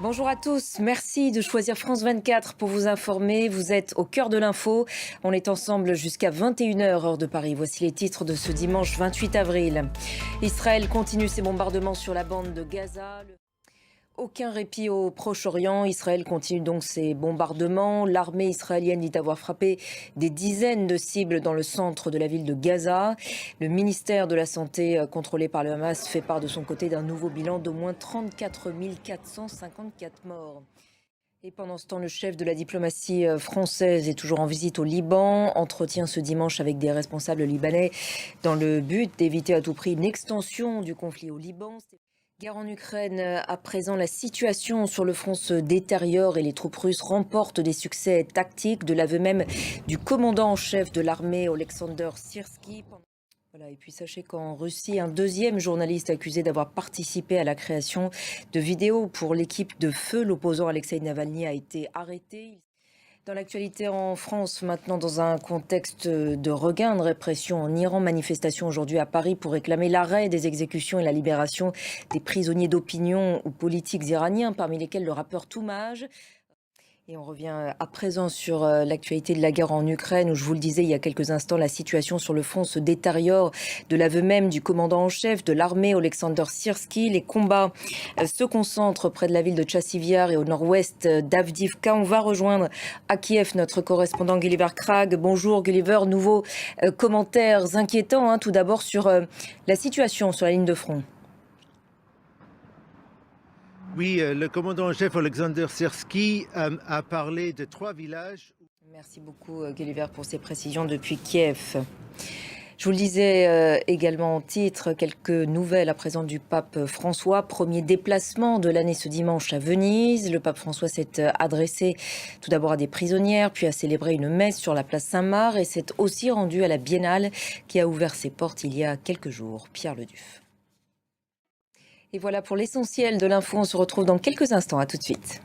Bonjour à tous, merci de choisir France 24 pour vous informer. Vous êtes au cœur de l'info. On est ensemble jusqu'à 21 h heure de Paris. Voici les titres de ce dimanche 28 avril. Israël continue ses bombardements sur la bande de Gaza. Aucun répit au Proche-Orient. Israël continue donc ses bombardements. L'armée israélienne dit avoir frappé des dizaines de cibles dans le centre de la ville de Gaza. Le ministère de la Santé, contrôlé par le Hamas, fait part de son côté d'un nouveau bilan d'au moins 34 454 morts. Et pendant ce temps, le chef de la diplomatie française est toujours en visite au Liban. Entretien ce dimanche avec des responsables libanais dans le but d'éviter à tout prix une extension du conflit au Liban. Guerre en Ukraine, à présent, la situation sur le front se détériore et les troupes russes remportent des succès tactiques, de l'aveu même du commandant en chef de l'armée, Oleksandr Syrsky. Voilà, et puis sachez qu'en Russie, un deuxième journaliste accusé d'avoir participé à la création de vidéos pour l'équipe de feu, l'opposant Alexei Navalny, a été arrêté. Dans l'actualité en France, maintenant dans un contexte de regain de répression en Iran, manifestation aujourd'hui à Paris pour réclamer l'arrêt des exécutions et la libération des prisonniers d'opinion ou politiques iraniens, parmi lesquels le rappeur Toumaj. Et on revient à présent sur l'actualité de la guerre en Ukraine, où je vous le disais il y a quelques instants, la situation sur le front se détériore de l'aveu même du commandant en chef de l'armée, Oleksandr Syrsky. Les combats se concentrent près de la ville de Tchassiviar et au nord-ouest d'Avdivka. On va rejoindre à Kiev notre correspondant Gulliver Krag. Bonjour Gulliver, nouveaux commentaires inquiétants tout d'abord sur la situation sur la ligne de front. Oui, le commandant en chef Oleksandr Syrsky a parlé de 3 villages. Merci beaucoup Gulliver pour ces précisions depuis Kiev. Je vous le disais également en titre, quelques nouvelles à présent du pape François. Premier déplacement de l'année ce dimanche à Venise. Le pape François s'est adressé tout d'abord à des prisonnières, puis a célébré une messe sur la place Saint-Marc et s'est aussi rendu à la Biennale qui a ouvert ses portes il y a quelques jours. Pierre Leduf. Et voilà pour l'essentiel de l'info. On se retrouve dans quelques instants. À tout de suite.